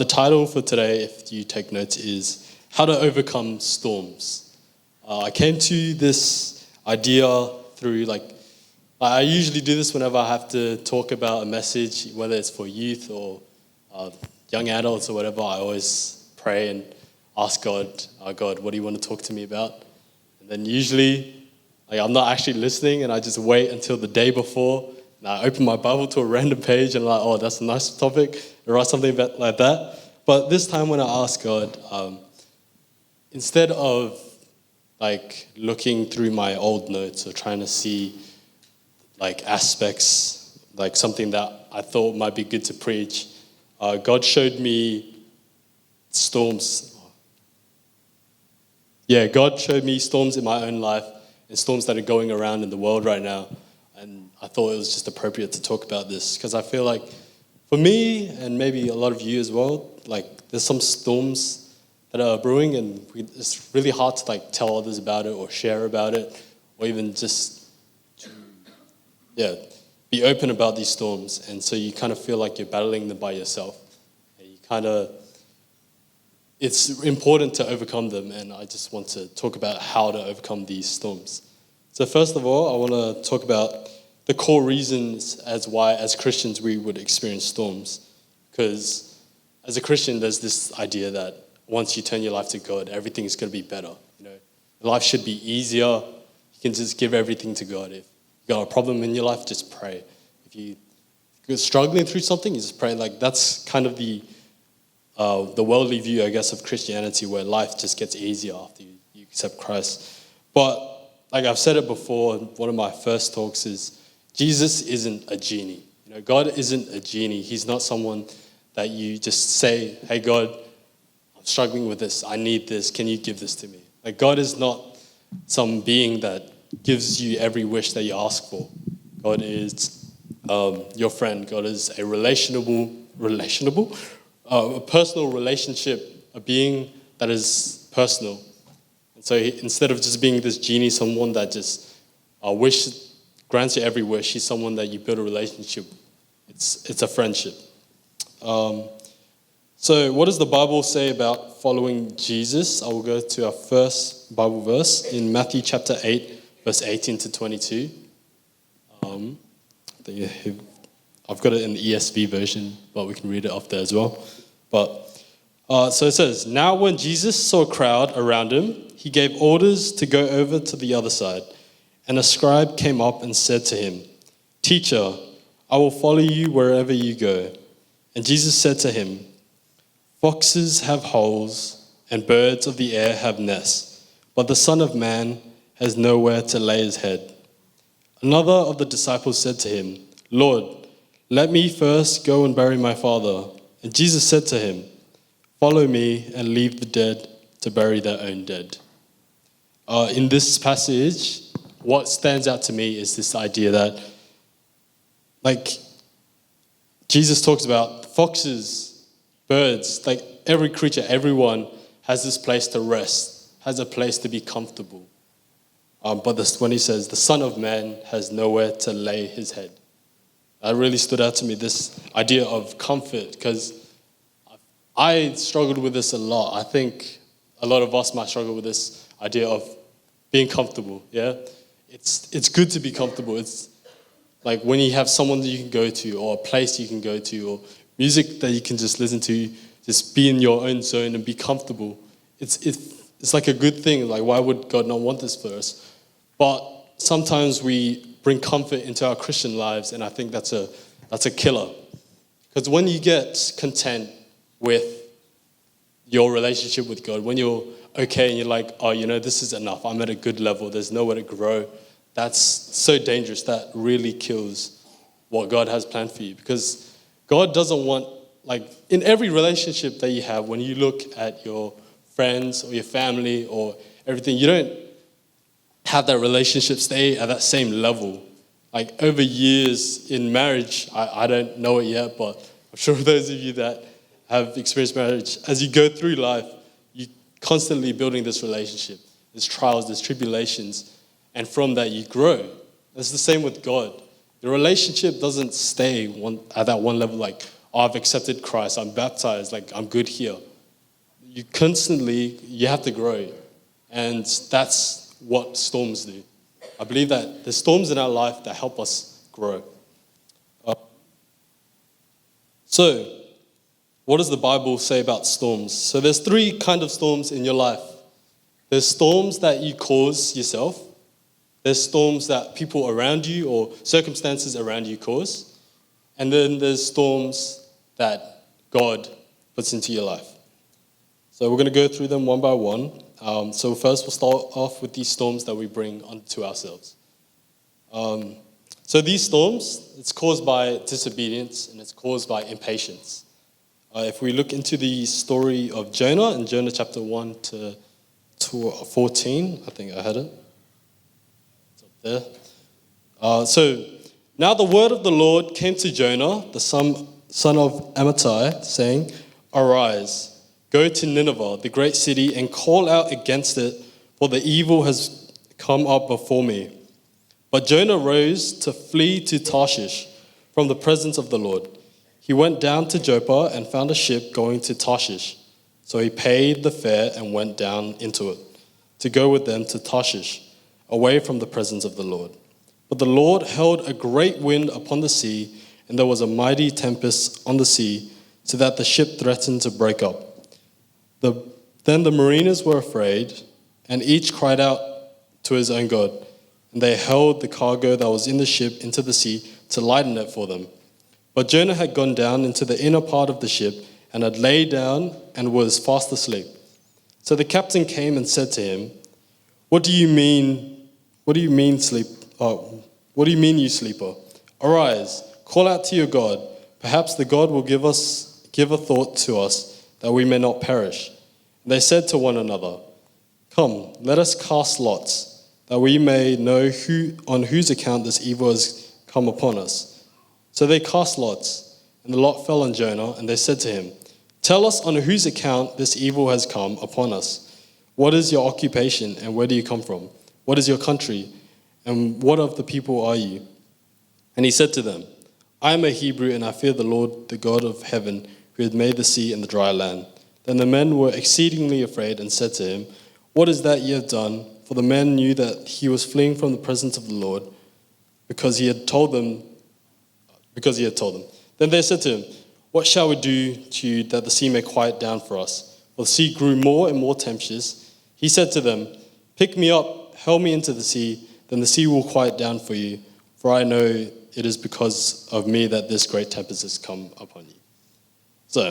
The title for today, if you take notes, is How to Overcome Storms. I came to this idea through, I usually do this whenever I have to talk about a message, whether it's for youth or young adults or whatever. I always pray and ask God, God, what do you want to talk to me about? And then usually, I'm not actually listening, and I just wait until the day before, and I open my Bible to a random page, and I'm like, that's a nice topic, and write something like that. But this time when I ask God, instead of looking through my old notes or trying to see aspects, something that I thought might be good to preach, God showed me storms. God showed me storms in my own life and storms that are going around in the world right now. And I thought it was just appropriate to talk about this because I feel like for me and maybe a lot of you as well, there's some storms that are brewing, and it's really hard to tell others about it or share about it, or even just be open about these storms. And so you kind of feel like you're battling them by yourself. It's important to overcome them, and I just want to talk about how to overcome these storms. So first of all, I want to talk about the core reasons as why, as Christians, we would experience storms. Because as a Christian, there's this idea that once you turn your life to God, everything's going to be better. Life should be easier. You can just give everything to God. If you've got a problem in your life, just pray. If you're struggling through something, you just pray. That's kind of the worldly view, I guess, of Christianity, where life just gets easier after you accept Christ. But I've said it before, one of my first talks is Jesus isn't a genie. God isn't a genie. He's not someone that you just say, hey, God, I'm struggling with this. I need this. Can you give this to me? God is not some being that gives you every wish that you ask for. God is your friend. God is a a personal relationship, a being that is personal. And so instead of just being this genie, someone that just grants you every wish, he's someone that you build a relationship. It's a friendship. So what does the Bible say about following Jesus? I will go to our first Bible verse in Matthew chapter 8, verse 18 to 22. I've got it in the ESV version, but we can read it off there as well. So it says, now when Jesus saw a crowd around him, he gave orders to go over to the other side. And a scribe came up and said to him, Teacher, I will follow you wherever you go. And Jesus said to him, Foxes have holes and birds of the air have nests, but the Son of Man has nowhere to lay his head. Another of the disciples said to him, Lord, let me first go and bury my father. And Jesus said to him, Follow me and leave the dead to bury their own dead. In this passage, what stands out to me is this idea that, Jesus talks about foxes, birds, every creature, everyone has this place to rest, has a place to be comfortable. But when he says, the Son of Man has nowhere to lay his head. That really stood out to me, this idea of comfort, because I struggled with this a lot. I think a lot of us might struggle with this idea of being comfortable, yeah? It's good to be comfortable. It's when you have someone that you can go to, or a place you can go to, or music that you can just listen to, just be in your own zone and be comfortable. It's a good thing. Why would God not want this for us? But sometimes we bring comfort into our Christian lives, and I think that's a killer. Because when you get content with your relationship with God, when you're okay and you're this is enough, I'm at a good level, there's nowhere to grow, that's so dangerous. That really kills what God has planned for you. Because God doesn't want, in every relationship that you have, when you look at your friends or your family or everything, you don't have that relationship stay at that same level. Over years in marriage, I don't know it yet, but I'm sure those of you that have experienced marriage, as you go through life, you're constantly building this relationship. There's trials, there's tribulations, and from that you grow. It's the same with God. The relationship doesn't stay at that one level I've accepted Christ, I'm baptized, like I'm good here. You have to grow. And that's what storms do. I believe that the storms in our life that help us grow. So, what does the Bible say about storms? So there's 3 kind of storms in your life. There's storms that you cause yourself. There's storms that people around you or circumstances around you cause. And then there's storms that God puts into your life. So we're going to go through them one by one. So first we'll start off with these storms that we bring onto ourselves. So these storms, it's caused by disobedience and it's caused by impatience. If we look into the story of Jonah in Jonah chapter 1 to 14, I think I had it. It's up there. So now the word of the Lord came to Jonah, the son of Amittai, saying, "Arise, go to Nineveh, the great city, and call out against it, for the evil has come up before me." But Jonah rose to flee to Tarshish from the presence of the Lord. He went down to Joppa and found a ship going to Tarshish. So he paid the fare and went down into it to go with them to Tarshish, away from the presence of the Lord. But the Lord held a great wind upon the sea, and there was a mighty tempest on the sea, so that the ship threatened to break up. Then the mariners were afraid, and each cried out to his own God. And they hurled the cargo that was in the ship into the sea to lighten it for them. But Jonah had gone down into the inner part of the ship and had laid down and was fast asleep. So the captain came and said to him, What do you mean, you sleeper? Arise, call out to your God. Perhaps the God will give a thought to us, that we may not perish." And they said to one another, "Come, let us cast lots, that we may know on whose account this evil has come upon us." So they cast lots, and the lot fell on Jonah, and they said to him, "Tell us on whose account this evil has come upon us. What is your occupation, and where do you come from? What is your country, and what of the people are you?" And he said to them, "I am a Hebrew, and I fear the Lord, the God of heaven, who had made the sea and the dry land." Then the men were exceedingly afraid and said to him, "What is that you have done?" For the men knew that he was fleeing from the presence of the Lord, because he had told them. Then they said to him, "What shall we do to you that the sea may quiet down for us?" For the sea grew more and more tempestuous. He said to them, "Pick me up, hurl me into the sea, then the sea will quiet down for you. For I know it is because of me that this great tempest has come upon you." So,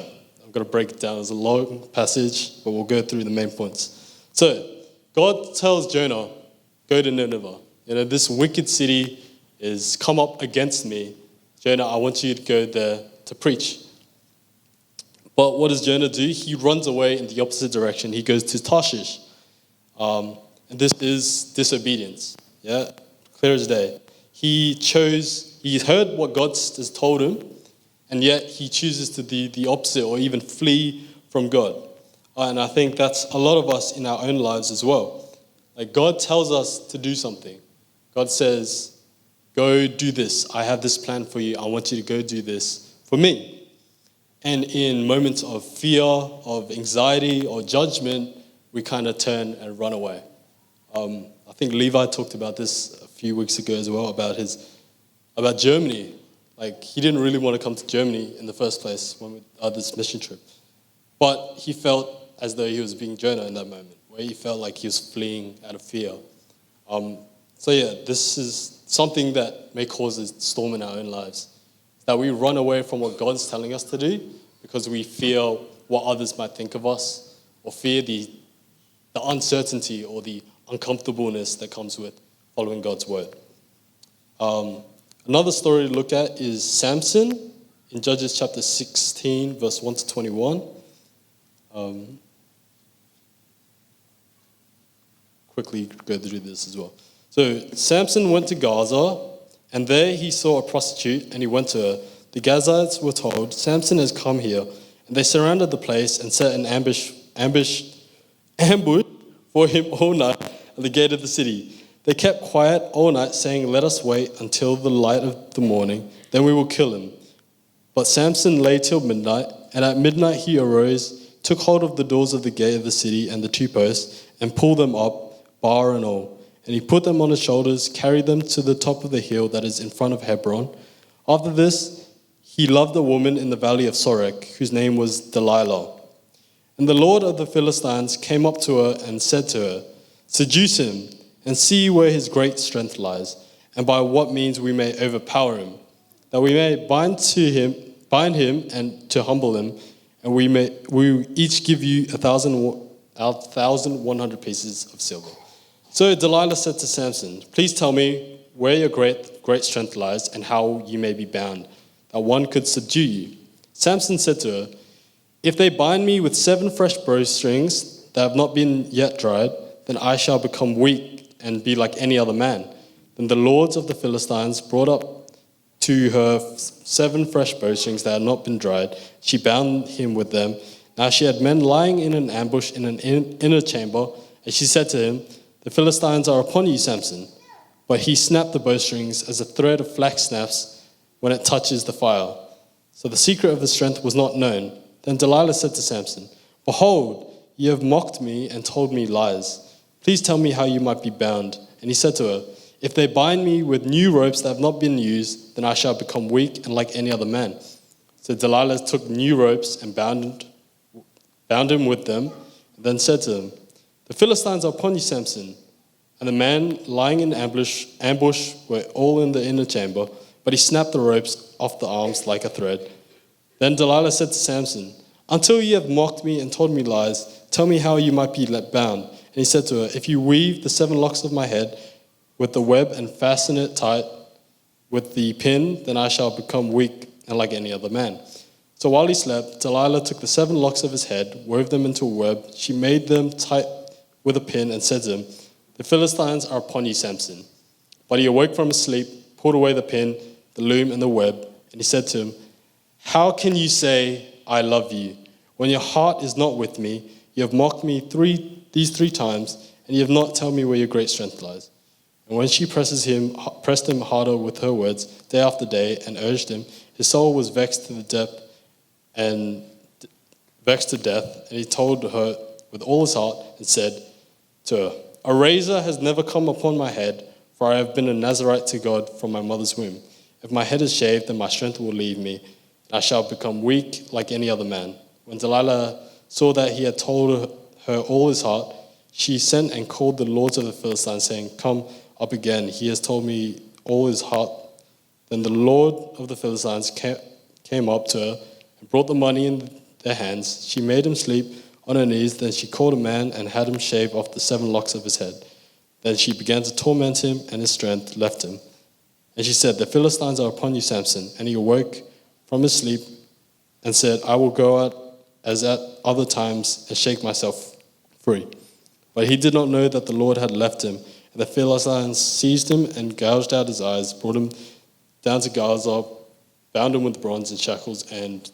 I'm going to break it down. It's a long passage, but we'll go through the main points. So, God tells Jonah, "Go to Nineveh. This wicked city is come up against me. Jonah, I want you to go there to preach." But what does Jonah do? He runs away in the opposite direction. He goes to Tarshish. And this is disobedience. Yeah, clear as day. He heard what God has told him, and yet he chooses to do the opposite or even flee from God. And I think that's a lot of us in our own lives as well. Like God tells us to do something. God says, "Go do this. I have this plan for you. I want you to go do this for me." And in moments of fear, of anxiety, or judgment, we kind of turn and run away. I think Levi talked about this a few weeks ago as well, about Germany. Like he didn't really want to come to Germany in the first place when we had this mission trip. But he felt as though he was being Jonah in that moment, where he felt like he was fleeing out of fear. This is something that may cause a storm in our own lives. That we run away from what God's telling us to do because we fear what others might think of us, or fear the uncertainty or the uncomfortableness that comes with following God's word. Another story to look at is Samson in Judges chapter 16, verse 1 to 21. Quickly go through this as well. So Samson went to Gaza, and there he saw a prostitute, and he went to her. The Gazites were told, "Samson has come here." And they surrounded the place and set an ambush for him all night at the gate of the city. They kept quiet all night, saying, "Let us wait until the light of the morning, then we will kill him." But Samson lay till midnight, and at midnight he arose, took hold of the doors of the gate of the city and the two posts, and pulled them up, bar and all. And he put them on his shoulders, carried them to the top of the hill that is in front of Hebron. After this, he loved a woman in the valley of Sorek, whose name was Delilah. And the Lord of the Philistines came up to her and said to her, "Seduce him, and see where his great strength lies, and by what means we may overpower him, that we may bind him and to humble him, and we each give you 1,100 pieces of silver." So Delilah said to Samson, "Please tell me where your great strength lies, and how you may be bound, that one could subdue you." Samson said to her, "If they bind me with 7 fresh bowstrings that have not been yet dried, then I shall become weak and be like any other man." Then the lords of the Philistines brought up to her 7 fresh bowstrings that had not been dried. She bound him with them. Now she had men lying in an ambush in an inner chamber, and she said to him, "The Philistines are upon you, Samson." But he snapped the bowstrings as a thread of flax snaps when it touches the fire. So the secret of his strength was not known. Then Delilah said to Samson, "Behold, you have mocked me and told me lies. Please tell me how you might be bound." And he said to her, "If they bind me with new ropes that have not been used, then I shall become weak and like any other man." So Delilah took new ropes and bound him with them, and then said to him, "The Philistines are upon you, Samson." And the men lying in ambush were all in the inner chamber, but he snapped the ropes off the arms like a thread. Then Delilah said to Samson, "Until you have mocked me and told me lies, tell me how you might be let bound." And he said to her, "If you weave the 7 locks of my head with the web and fasten it tight with the pin, then I shall become weak and like any other man." So while he slept, Delilah took the 7 locks of his head, wove them into a web. She made them tight with a pin and said to him, "The Philistines are upon you, Samson." But he awoke from his sleep, pulled away the pin, the loom, and the web, and he said to him, "How can you say, 'I love you,' when your heart is not with me? You have mocked me these 3 times, and you have not told me where your great strength lies." And when she pressed him harder with her words day after day and urged him, his soul was vexed to death, and he told her with all his heart and said to her, "A razor has never come upon my head, for I have been a Nazarite to God from my mother's womb. If my head is shaved, then my strength will leave me, and I shall become weak like any other man." When Delilah saw that he had told her all his heart, she sent and called the lords of the Philistines, saying, "Come up again, he has told me all his heart." Then the lord of the Philistines came up to her and brought the money in their hands. She made him sleep on her knees. Then she called a man and had him shave off the 7 locks of his head. Then she began to torment him, and his strength left him. And she said, "The Philistines are upon you, Samson." And he awoke from his sleep and said, "I will go out as at other times and shake myself free." But he did not know that the Lord had left him. And the Philistines seized him and gouged out his eyes, brought him down to Gaza, bound him with bronze and shackles, and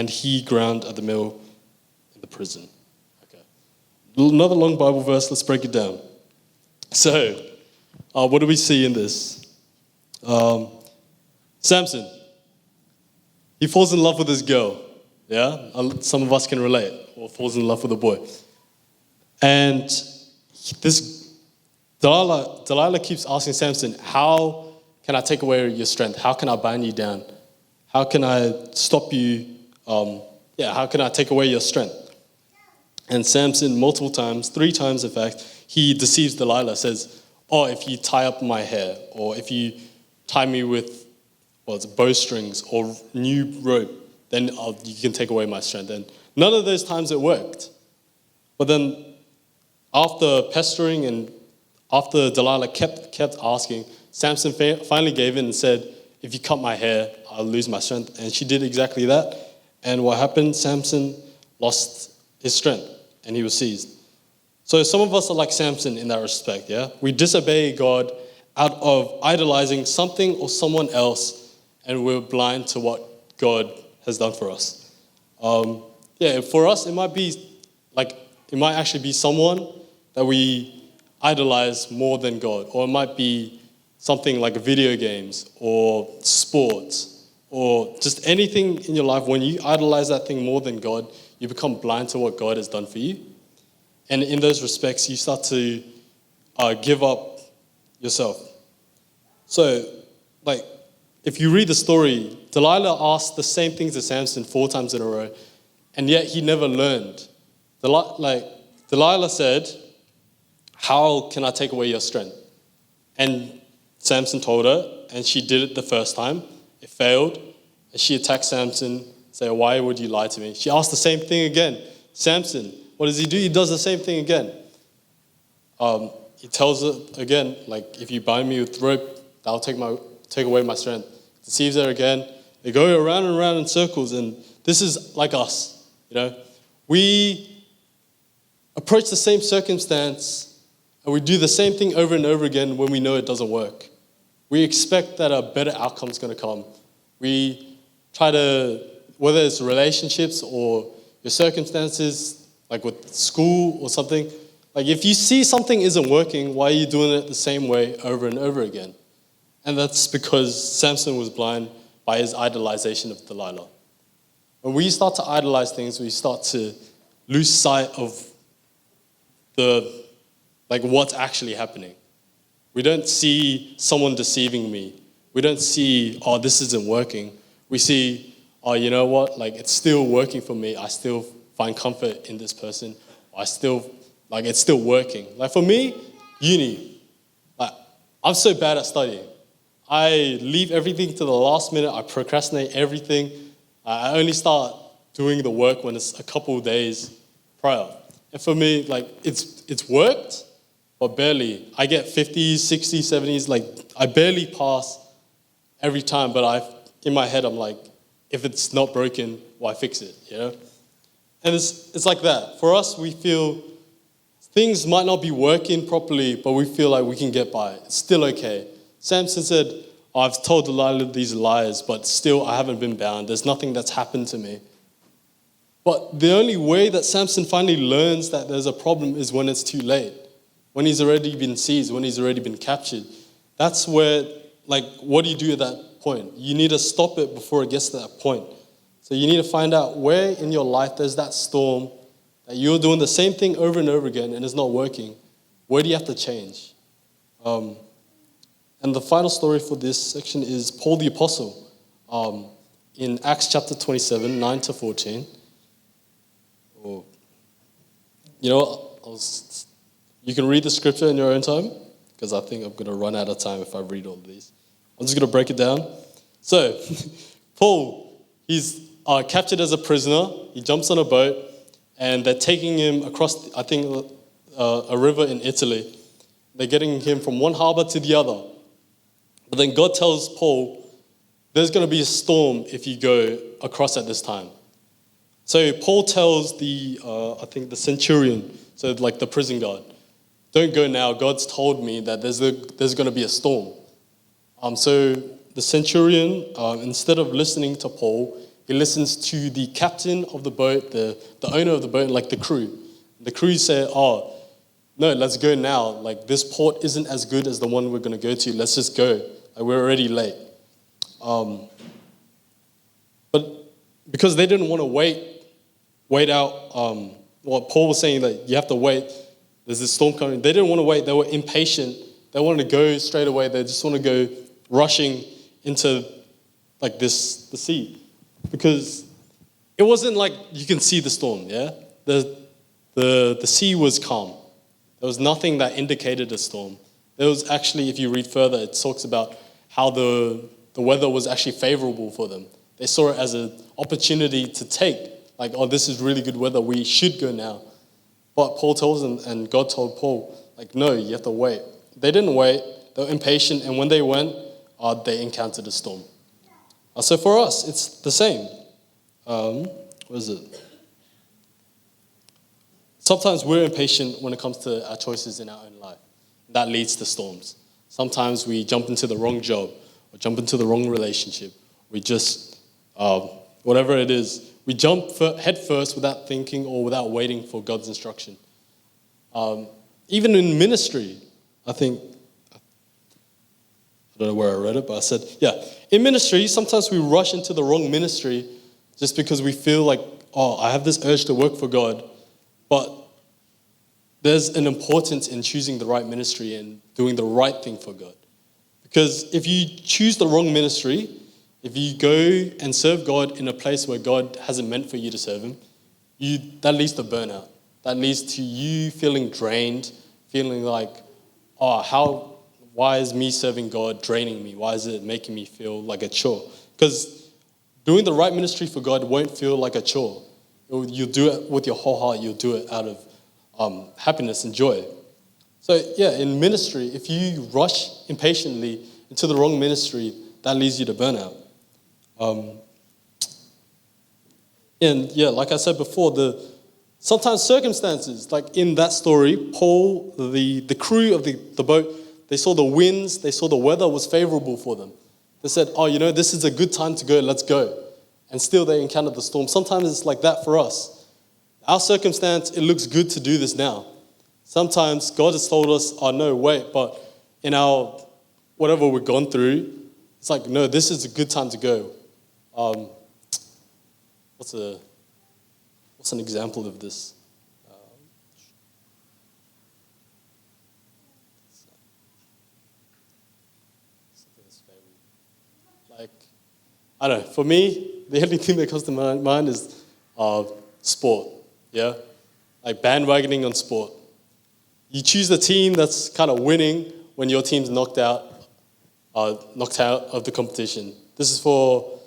he ground at the mill in the prison. Okay. Another long Bible verse. Let's break it down. So, what do we see in this? Samson, he falls in love with this girl. Yeah, some of us can relate, or falls in love with a boy. And this Delilah keeps asking Samson, "How can I take away your strength? How can I bind you down? How can I stop you? How can I take away your strength?" And Samson, multiple times, 3 times in fact, he deceives Delilah, says, "Oh, if you tie up my hair, or if you tie me with, bowstrings or new rope, then you can take away my strength." And none of those times it worked. But then after pestering and after Delilah kept asking, Samson finally gave in and said, "If you cut my hair, I'll lose my strength." And she did exactly that. And what happened? Samson lost his strength and he was seized. So some of us are like Samson in that respect, yeah? We disobey God out of idolizing something or someone else, and we're blind to what God has done for us. For us, it might actually be someone that we idolize more than God, or it might be something like video games or sports or just anything in your life, when you idolize that thing more than God, you become blind to what God has done for you. And in those respects, you start to give up yourself. So, if you read the story, Delilah asked the same thing to Samson 4 times in a row, and yet he never learned. Delilah said, "How can I take away your strength?" And Samson told her, and she did it the first time. It failed, and she attacked Samson, saying, "Why would you lie to me?" She asked the same thing again. Samson, what does he do? He does the same thing again. He tells her again, if you bind me with rope, that'll take away my strength. Deceives her again. They go around and around in circles, and this is like us, We approach the same circumstance, and we do the same thing over and over again when we know it doesn't work. We expect that a better outcome is going to come. We try to, whether it's relationships or your circumstances, like with school or something, if you see something isn't working, why are you doing it the same way over and over again? And that's because Samson was blind by his idolization of Delilah. When we start to idolize things, we start to lose sight of what's actually happening. We don't see someone deceiving me. We don't see, this isn't working. We see, you know what? It's still working for me. I still find comfort in this person. It's still working. For me, uni, I'm so bad at studying. I leave everything to the last minute. I procrastinate everything. I only start doing the work when it's a couple of days prior. And for me, it's worked, but barely. I get 50s, 60s, 70s. I barely pass every time, but in my head, I'm if it's not broken, why fix it, And it's like that. For us, we feel things might not be working properly, but we feel like we can get by. It's still okay. Samson said, I've told Delilah these lies, but still I haven't been bound. There's nothing that's happened to me. But the only way that Samson finally learns that there's a problem is when it's too late, when he's already been seized, when he's already been captured. That's where, what do you do at that point? You need to stop it before it gets to that point. So you need to find out where in your life there's that storm, that you're doing the same thing over and over again and it's not working. Where do you have to change? And the final story for this section is Paul the Apostle in Acts chapter 27, 9 to 14. You can read the scripture in your own time, because I think I'm going to run out of time if I read all of these. I'm just going to break it down. So, Paul, he's captured as a prisoner. He jumps on a boat, and they're taking him across, I think, a river in Italy. They're getting him from one harbor to the other. But then God tells Paul, there's going to be a storm if you go across at this time. So Paul tells the centurion, so the prison guard, don't go now. God's told me that there's going to be a storm. So the centurion, instead of listening to Paul, he listens to the captain of the boat, the owner of the boat, and the crew. The crew say, no, let's go now. This port isn't as good as the one we're going to go to. Let's just go. We're already late. But because they didn't want to wait out what Paul was saying, that you have to wait. There's this storm coming. They didn't want to wait. They were impatient. They wanted to go straight away. They just want to go rushing into the sea, because it wasn't you can see the storm. Yeah, the sea was calm. There was nothing that indicated a storm. There was actually, if you read further, it talks about how the weather was actually favorable for them. They saw it as an opportunity to take. This is really good weather. We should go now. But Paul tells them, and God told Paul, no, you have to wait. They didn't wait. They were impatient. And when they went, they encountered a storm. So for us, it's the same. What is it? Sometimes we're impatient when it comes to our choices in our own life. That leads to storms. Sometimes we jump into the wrong job or jump into the wrong relationship. We just, whatever it is, we jump head first without thinking or without waiting for God's instruction. Even in ministry, I think I don't know where I read it, but I said, yeah, in ministry, sometimes we rush into the wrong ministry just because we feel like, oh, I have this urge to work for God, but there's an importance in choosing the right ministry and doing the right thing for God. Because if you choose the wrong ministry, if you go and serve God in a place where God hasn't meant for you to serve him, that leads to burnout. That leads to you feeling drained, feeling like, why is me serving God draining me? Why is it making me feel like a chore? Because doing the right ministry for God won't feel like a chore. You'll do it with your whole heart. You'll do it out of happiness and joy. So yeah, in ministry, if you rush impatiently into the wrong ministry, that leads you to burnout. And yeah, like I said before, sometimes circumstances, like in that story, Paul, the crew of the boat, they saw the winds, they saw the weather was favorable for them. They said, this is a good time to go, let's go. And still they encountered the storm. Sometimes it's like that for us. Our circumstance, it looks good to do this now. Sometimes God has told us, oh no, wait, but in our, whatever we've gone through, it's like, no, this is a good time to go. What's an example of this? Like, I don't know, for me, the only thing that comes to my mind is sport, yeah? Like bandwagoning on sport. You choose the team that's kind of winning when your team's knocked out of the competition. This is for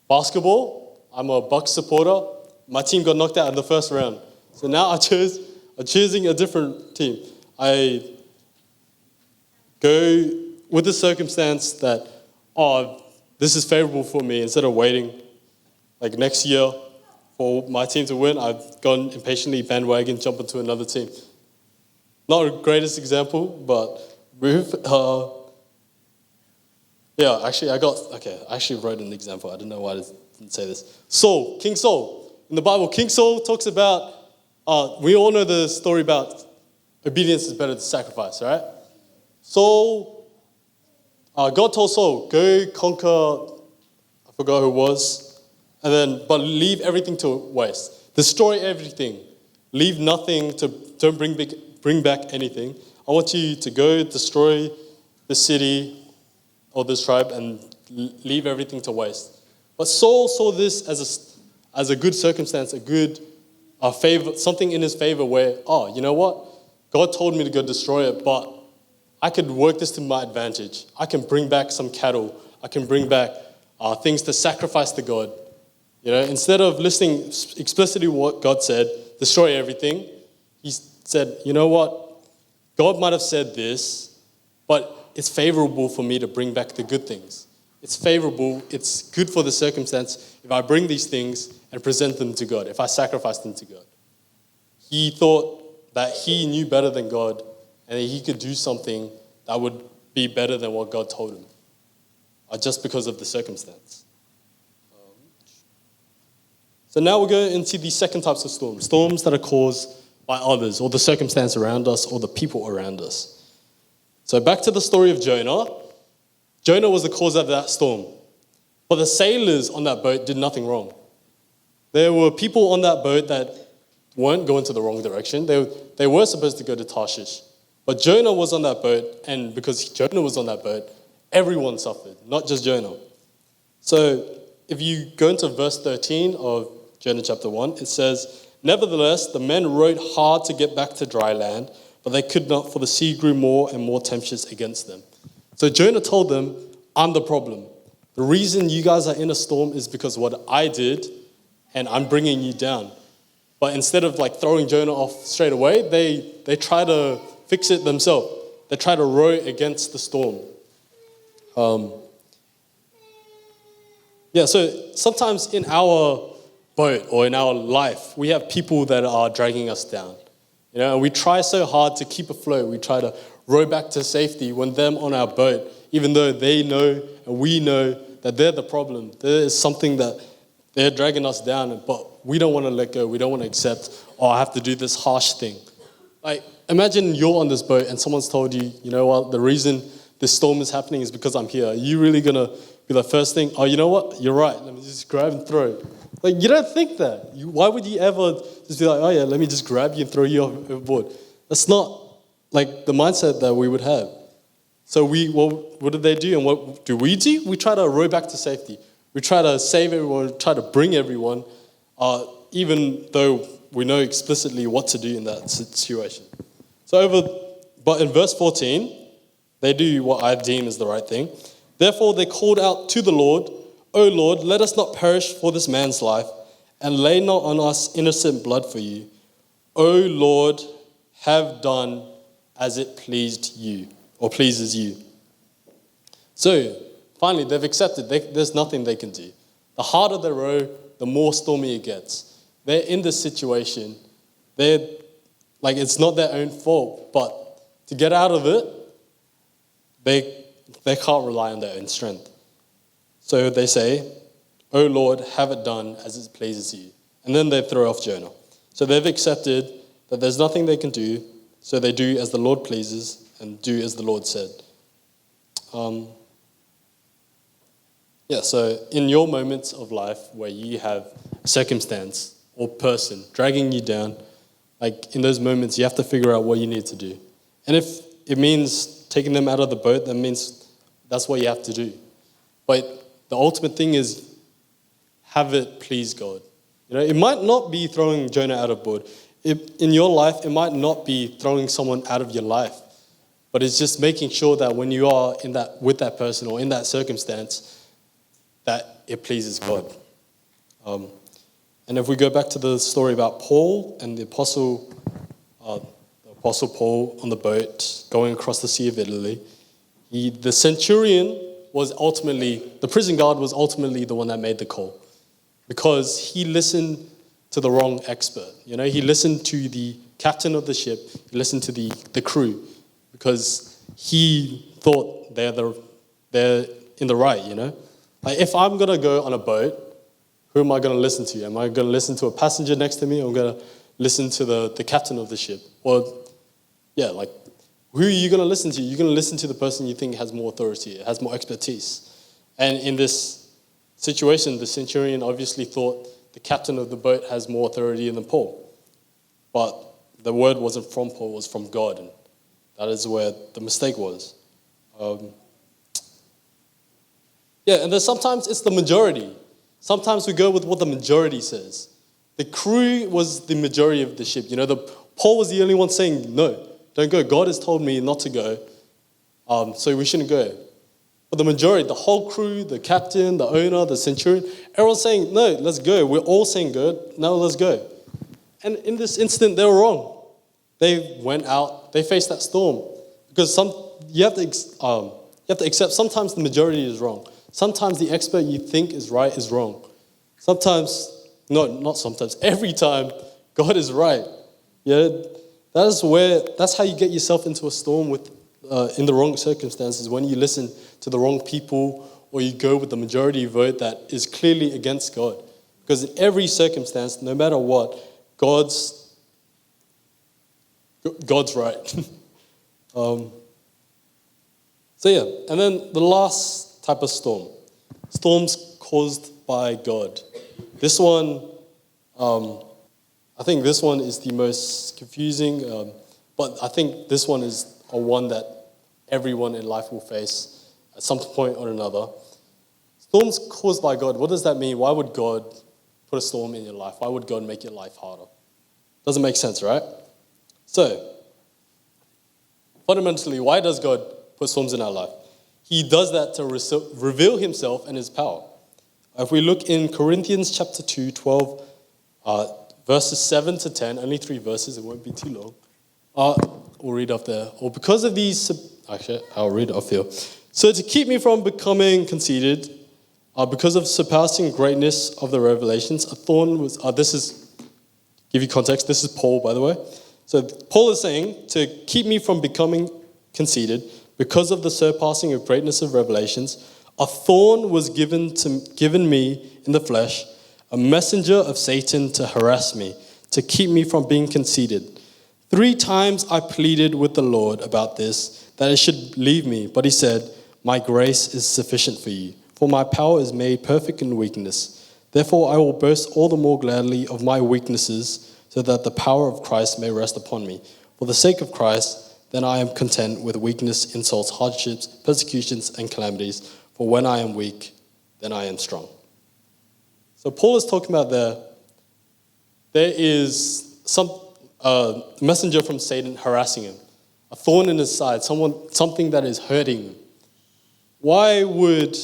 basketball. I'm a Bucks supporter. My team got knocked out in the first round. So now I'm choosing a different team. I go with the circumstance that, this is favorable for me. Instead of waiting like next year for my team to win, I've gone impatiently bandwagon, jump into another team. Not the greatest example, but Ruth, I actually wrote an example. I don't know why I didn't say this. Saul, King Saul. In the Bible, King Saul talks about, we all know the story about obedience is better than sacrifice, right? Saul, God told Saul, go conquer, I forgot who it was, but leave everything to waste. Destroy everything. Leave nothing, don't bring back anything. I want you to go destroy the city or this tribe and leave everything to waste. But Saul saw this as a good circumstance, a good favor, something in his favor where, you know what? God told me to go destroy it, but I could work this to my advantage. I can bring back some cattle. I can bring back things to sacrifice to God. Instead of listening explicitly what God said, destroy everything, he said, you know what? God might have said this, but it's favorable for me to bring back the good things. It's favorable, it's good for the circumstance if I bring these things and present them to God, if I sacrifice them to God. He thought that he knew better than God and that he could do something that would be better than what God told him, just because of the circumstance. So now we're going into the second types of storms, storms that are caused by others, or the circumstance around us, or the people around us. So back to the story of Jonah. Jonah was the cause of that storm. But the sailors on that boat did nothing wrong. There were people on that boat that weren't going to the wrong direction. They were supposed to go to Tarshish. But Jonah was on that boat, and because Jonah was on that boat, everyone suffered, not just Jonah. So if you go into verse 13 of Jonah chapter 1, it says, "Nevertheless, the men rowed hard to get back to dry land, but they could not, for the sea grew more and more tempestuous against them." So Jonah told them, I'm the problem. The reason you guys are in a storm is because of what I did, and I'm bringing you down. But instead of throwing Jonah off straight away, they try to fix it themselves. They try to row against the storm. So sometimes in our boat or in our life, we have people that are dragging us down. And we try so hard to keep afloat. We try to row back to safety when them on our boat, even though they know and we know that they're the problem. There is something that they're dragging us down, but we don't want to let go. We don't want to accept, I have to do this harsh thing. Imagine you're on this boat and someone's told you, you know what, the reason this storm is happening is because I'm here. Are you really going to be the first thing, oh, you know what? You're right. Let me just grab and throw. Like, you don't think that. Why would you ever just be like, oh, yeah, let me just grab you and throw you overboard? That's not, like, the mindset that we would have. So what did they do? And what do? We try to row back to safety. We try to save everyone, try to bring everyone, even though we know explicitly what to do in that situation. But in verse 14, they do what I deem is the right thing. Therefore they called out to the Lord, O Lord, let us not perish for this man's life, and lay not on us innocent blood for you. O Lord, have done as it pleased you, or pleases you. So, finally, they've accepted. There's nothing they can do. The harder they row, the more stormy it gets. They're in this situation. It's not their own fault, but to get out of it, they can't rely on their own strength. So they say, O Lord, have it done as it pleases you. And then they throw off Jonah. So they've accepted that there's nothing they can do, so they do as the Lord pleases and do as the Lord said. So in your moments of life where you have a circumstance or person dragging you down, like in those moments, you have to figure out what you need to do. And if it means taking them out of the boat, that means that's what you have to do. But the ultimate thing is have it please God. It might not be throwing Jonah out of board. In your life, it might not be throwing someone out of your life, but it's just making sure that when you are with that person or in that circumstance, that it pleases God. And if we go back to the story about Paul and the Apostle Paul on the boat going across the Sea of Italy, the centurion was ultimately, the prison guard was ultimately the one that made the call, because he listened to the wrong expert. He listened to the captain of the ship, he listened to the crew, because he thought they're in the right, Like if I'm going to go on a boat, who am I going to listen to? Am I going to listen to a passenger next to me, or am I going to listen to the captain of the ship? Or, who are you going to listen to? You're going to listen to the person you think has more authority, has more expertise. And in this situation, the centurion obviously thought the captain of the boat has more authority than Paul. But the word wasn't from Paul, it was from God. And that is where the mistake was. And then sometimes it's the majority. Sometimes we go with what the majority says. The crew was the majority of the ship. Paul was the only one saying, no, don't go. God has told me not to go, so we shouldn't go. But the majority, the whole crew, the captain, the owner, the centurion, everyone's saying, no, let's go. We're all saying good, now let's go. And in this instant, they were wrong. They went out, they faced that storm. Because you have to accept sometimes the majority is wrong. Sometimes the expert you think is right is wrong. Not sometimes, every time, God is right. That's how you get yourself into a storm in the wrong circumstances, when you listen to the wrong people, or you go with the majority vote that is clearly against God. Because in every circumstance, no matter what, God's right. And then the last type of storm. Storms caused by God. This one, I think this one is the most confusing, but I think this one is a one that everyone in life will face at some point or another. Storms caused by God, what does that mean? Why would God put a storm in your life? Why would God make your life harder? Doesn't make sense, right? So, fundamentally, why does God put storms in our life? He does that to reveal himself and his power. If we look in Corinthians chapter 2, 12, verses 7 to 10, only 3 verses, it won't be too long. We'll read off there. Or because of these, actually, I'll read off here. So to keep me from becoming conceited, because of surpassing greatness of the revelations, a thorn was, give you context, this is Paul, by the way. So Paul is saying, to keep me from becoming conceited, because of the surpassing of greatness of revelations, a thorn was given me in the flesh, a messenger of Satan to harass me, to keep me from being conceited. 3 times I pleaded with the Lord about this, that it should leave me. But he said, my grace is sufficient for you, for my power is made perfect in weakness. Therefore I will boast all the more gladly of my weaknesses, so that the power of Christ may rest upon me. For the sake of Christ, then I am content with weakness, insults, hardships, persecutions, and calamities. For when I am weak, then I am strong. So Paul is talking about there is some messenger from Satan harassing him, a thorn in his side, something that is hurting him. Why would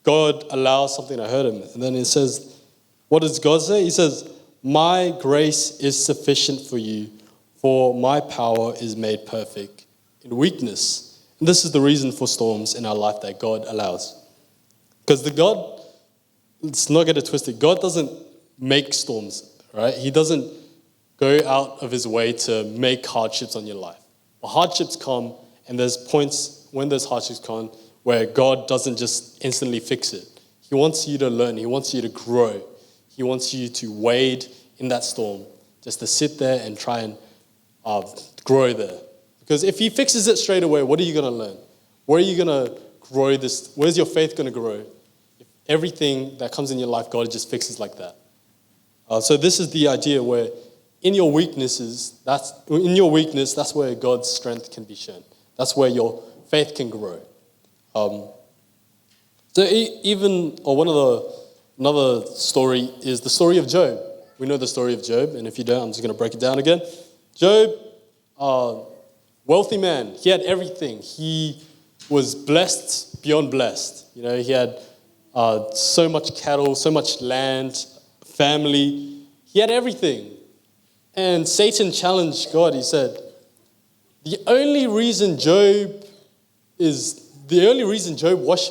God allow something to hurt him? And then it says, what does God say? He says, my grace is sufficient for you, for my power is made perfect in weakness. And this is the reason for storms in our life that God allows. Because let's not get it twisted, God doesn't make storms, right? He doesn't go out of his way to make hardships on your life. But hardships come, and there's points when those hardships come where God doesn't just instantly fix it. He wants you to learn. He wants you to grow. He wants you to wade in that storm, just to sit there and try and grow there. Because if he fixes it straight away, what are you going to learn? Where are you going to grow this? Where's your faith going to grow? If everything that comes in your life, God just fixes like that. So this is the idea where in your weakness, that's where God's strength can be shown. That's where your faith can grow. Another story is the story of Job. We know the story of Job, and if you don't, I'm just going to break it down again. Job, wealthy man, he had everything. He was blessed beyond blessed. You know, he had so much cattle, so much land, family. He had everything. And Satan challenged God. He said, the only reason Job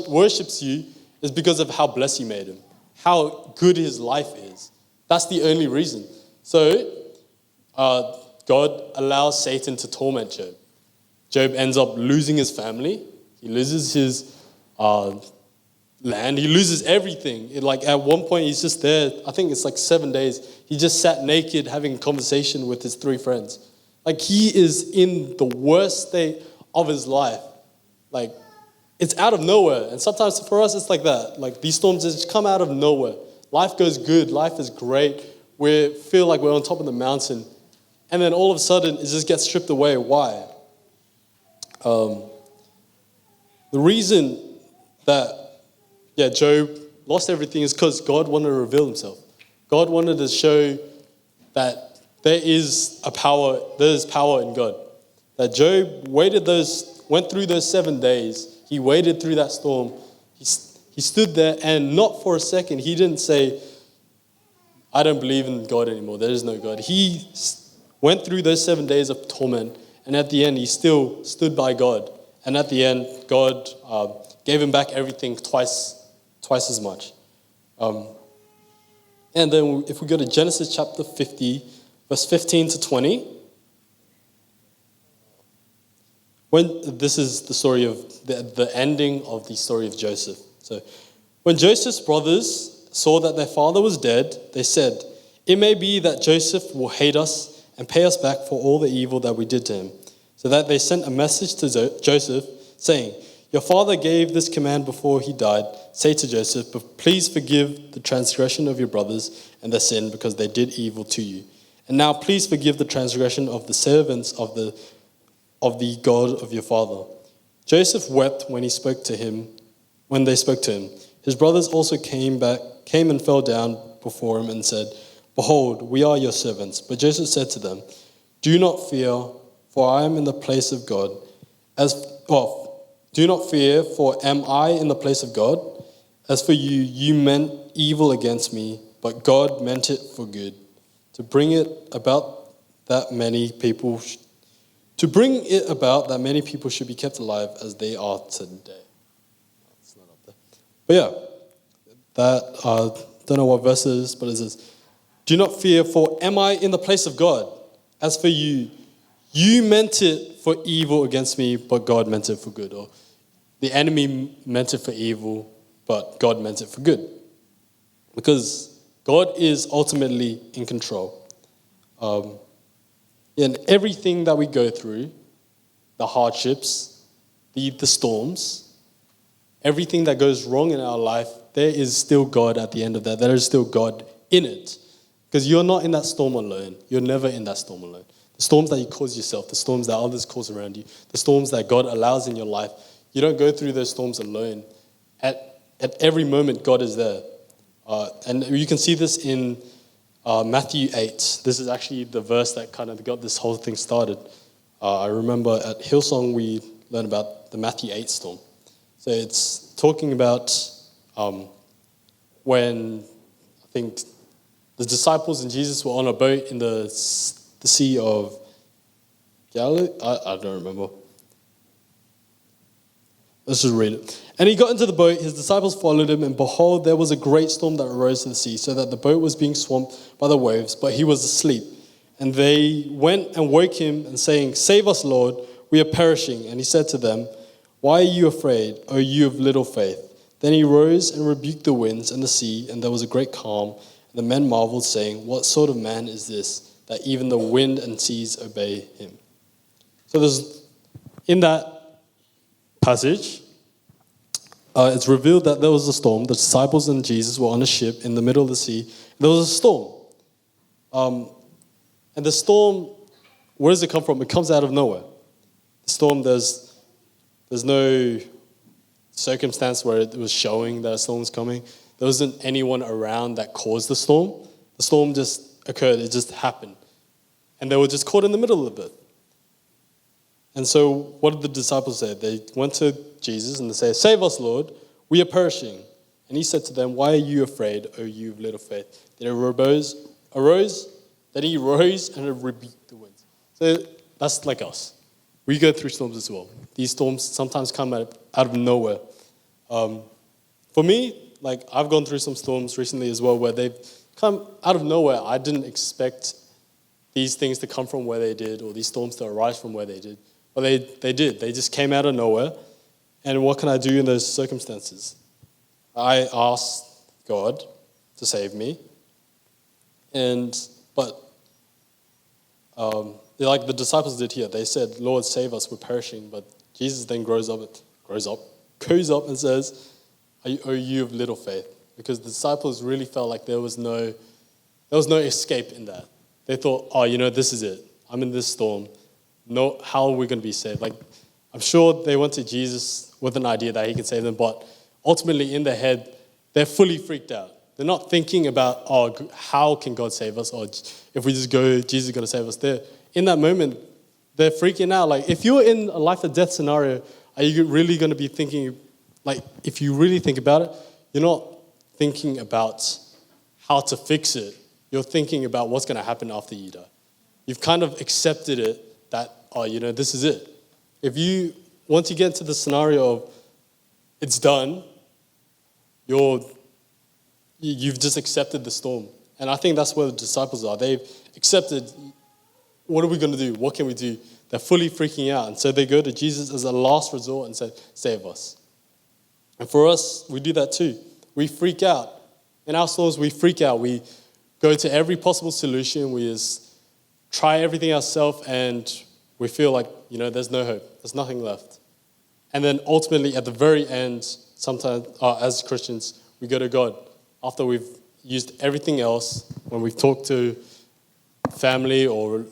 worships you is because of how blessed you made him, how good his life is. That's the only reason. So God allows Satan to torment Job. Job ends up losing his family. He loses his land. He loses everything. At one point, he's just there. I think it's 7 days. He just sat naked having a conversation with his 3 friends. He is in the worst state of his life. It's out of nowhere. And sometimes for us, it's like that. These storms just come out of nowhere. Life goes good. Life is great. We feel like we're on top of the mountain. And then all of a sudden, it just gets stripped away. Why? The reason that, Job lost everything is because God wanted to reveal himself. God wanted to show that there is power in God. That Job went through those 7 days. He waded through that storm. He stood there, and not for a second, he didn't say, I don't believe in God anymore. There is no God. He went through those 7 days of torment, and at the end, he still stood by God. And at the end, God gave him back everything twice as much. And then if we go to Genesis chapter 50, verse 15 to 20, this is the story of the ending of the story of Joseph. So when Joseph's brothers saw that their father was dead, they said, it may be that Joseph will hate us and pay us back for all the evil that we did to him. So that they sent a message to Joseph saying, your father gave this command before he died. Say to Joseph, but please forgive the transgression of your brothers and their sin because they did evil to you. And now please forgive the transgression of the servants of the God of your father. Joseph wept when they spoke to him. His brothers also came and fell down before him and said, behold, we are your servants. But Joseph said to them, do not fear, for I am in the place of God. Do not fear, for am I in the place of God? As for you, you meant evil against me, but God meant it for good, to bring it about that many people should be kept alive as they are today. It's not up there. But don't know what verse it is, but it says, do not fear, for am I in the place of God? As for you, you meant it for evil against me, but God meant it for good. Or the enemy meant it for evil, but God meant it for good. Because God is ultimately in control. And everything that we go through, the hardships, the storms, everything that goes wrong in our life, there is still God at the end of that. There is still God in it. Because you're not in that storm alone. You're never in that storm alone. The storms that you cause yourself, the storms that others cause around you, the storms that God allows in your life, you don't go through those storms alone. At every moment, God is there. And you can see this in Matthew 8. This is actually the verse that kind of got this whole thing started. I remember at Hillsong, we learned about the Matthew 8 storm. So it's talking about when I think the disciples and Jesus were on a boat in the Sea of Galilee. I don't remember. Let's just read it. And he got into the boat, his disciples followed him, and behold, there was a great storm that arose to the sea, so that the boat was being swamped by the waves, but he was asleep. And they went and woke him, and saying, Save us, Lord, we are perishing. And he said to them, Why are you afraid, O you of little faith? Then he rose and rebuked the winds and the sea, and there was a great calm. And the men marveled, saying, What sort of man is this, that even the wind and seas obey him? So there's, in that passage, it's revealed that there was a storm. The disciples and Jesus were on a ship in the middle of the sea. There was a storm. And the storm, where does it come from? It comes out of nowhere. The storm, there's no circumstance where it was showing that a storm was coming. There wasn't anyone around that caused the storm. The storm just occurred. It just happened. And they were just caught in the middle of it. And so what did the disciples say? They went to Jesus and they said, Save us, Lord, we are perishing. And he said to them, Why are you afraid, O you of little faith? Then he rose and rebuked the winds. So that's like us. We go through storms as well. These storms sometimes come out of nowhere. For me, like I've gone through some storms recently as well where they've come out of nowhere. I didn't expect these things to come from where they did, or these storms to arise from where they did. But they did. They just came out of nowhere. And what can I do in those circumstances? I asked God to save me. But like the disciples did here, they said, Lord, save us, we're perishing. But Jesus then goes up and says, Are you of little faith? Because the disciples really felt like there was no escape in that. They thought, this is it. I'm in this storm. No, how are we going to be saved? Like, I'm sure they went to Jesus with an idea that he could save them, but ultimately in their head, they're fully freaked out. They're not thinking about, how can God save us? Or if we just go, Jesus is going to save us. In that moment, they're freaking out. Like, if you're in a life or death scenario, are you really going to be thinking, like, if you really think about it, you're not thinking about how to fix it. You're thinking about what's going to happen after you die. You've kind of accepted it that, this is it. Once you get into the scenario of it's done, you've just accepted the storm. And I think that's where the disciples are. They've accepted, what are we going to do? What can we do? They're fully freaking out. And so they go to Jesus as a last resort and say, save us. And for us, we do that too. We freak out. In our storms, we freak out. We go to every possible solution. We just try everything ourselves, and we feel like, there's no hope. There's nothing left. And then ultimately, at the very end, sometimes as Christians, we go to God. After we've used everything else, when we've talked to family or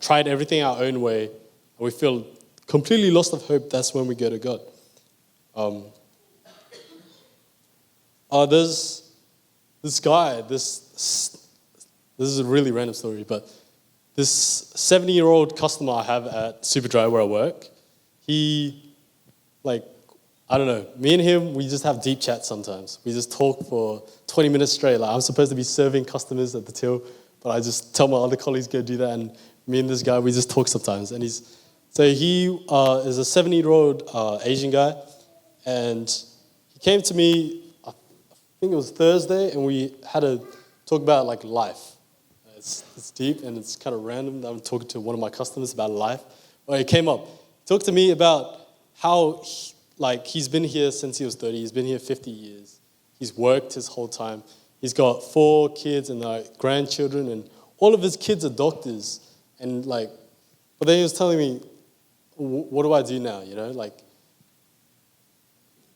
tried everything our own way, and we feel completely lost of hope, that's when we go to God. There's this guy, this is a really random story, but this 70-year-old customer I have at Superdry where I work, me and him, we just have deep chats sometimes. We just talk for 20 minutes straight. Like, I'm supposed to be serving customers at the till, but I just tell my other colleagues go do that, and me and this guy, we just talk sometimes. And he is a 70-year-old Asian guy, and he came to me, I think it was Thursday, and we had to talk about life. It's deep and it's kind of random that I'm talking to one of my customers about life. But it came up. He talked to me about how he's been here since he was 30. He's been here 50 years. He's worked his whole time. He's got 4 kids and grandchildren, and all of his kids are doctors. And like, but then he was telling me, what do I do now? You know, like,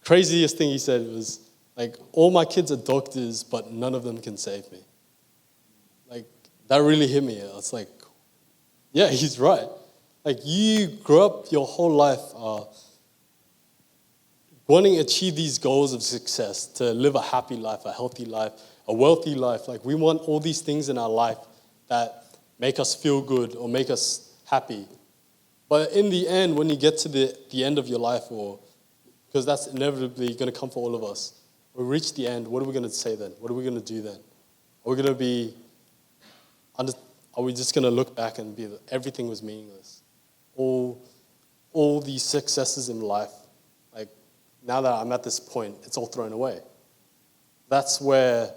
craziest thing he said was, like, all my kids are doctors, but none of them can save me. Like, that really hit me. I was like, yeah, he's right. Like, you grew up your whole life wanting to achieve these goals of success, to live a happy life, a healthy life, a wealthy life. Like, we want all these things in our life that make us feel good or make us happy. But in the end, when you get to the end of your life, or because that's inevitably going to come for all of us, we reach the end, what are we going to say then? What are we going to do then? Are we going to be, are we just going to look back and be, everything was meaningless? All these successes in life, like, now that I'm at this point, it's all thrown away. That's where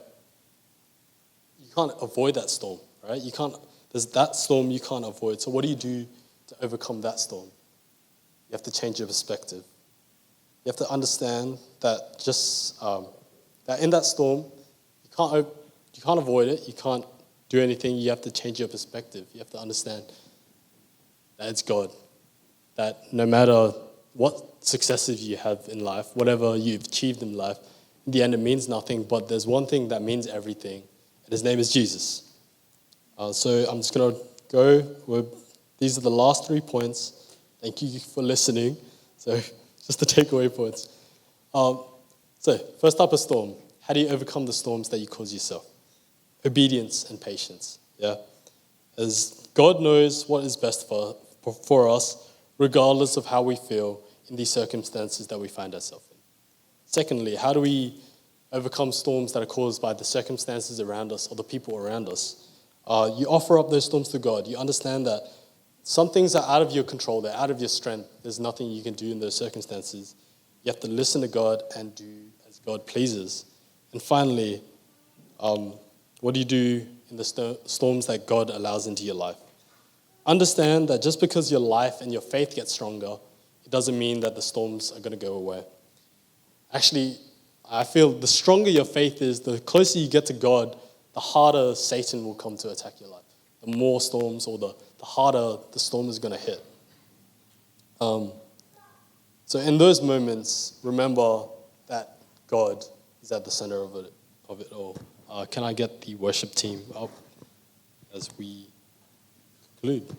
you can't avoid that storm, right? There's that storm you can't avoid. So what do you do to overcome that storm? You have to change your perspective. You have to understand that that in that storm, you can't avoid it. You can't do anything. You have to change your perspective. You have to understand that it's God. That no matter what successes you have in life, whatever you've achieved in life, in the end it means nothing, but there's one thing that means everything, and his name is Jesus. So I'm just going to go with, these are the last 3 points. Thank you for listening. So just the takeaway points. So first up, a storm. How do you overcome the storms that you cause yourself? Obedience and patience. Yeah, as God knows what is best for us, regardless of how we feel in these circumstances that we find ourselves in. Secondly, how do we overcome storms that are caused by the circumstances around us or the people around us? You offer up those storms to God. You understand that some things are out of your control. They're out of your strength. There's nothing you can do in those circumstances. You have to listen to God and do as God pleases. And finally, what do you do in the storms that God allows into your life? Understand that just because your life and your faith gets stronger, it doesn't mean that the storms are going to go away. Actually, I feel the stronger your faith is, the closer you get to God, the harder Satan will come to attack your life. The more storms, or the harder the storm is going to hit. So in those moments, remember that God is at the center of it all. Can I get the worship team up as we conclude?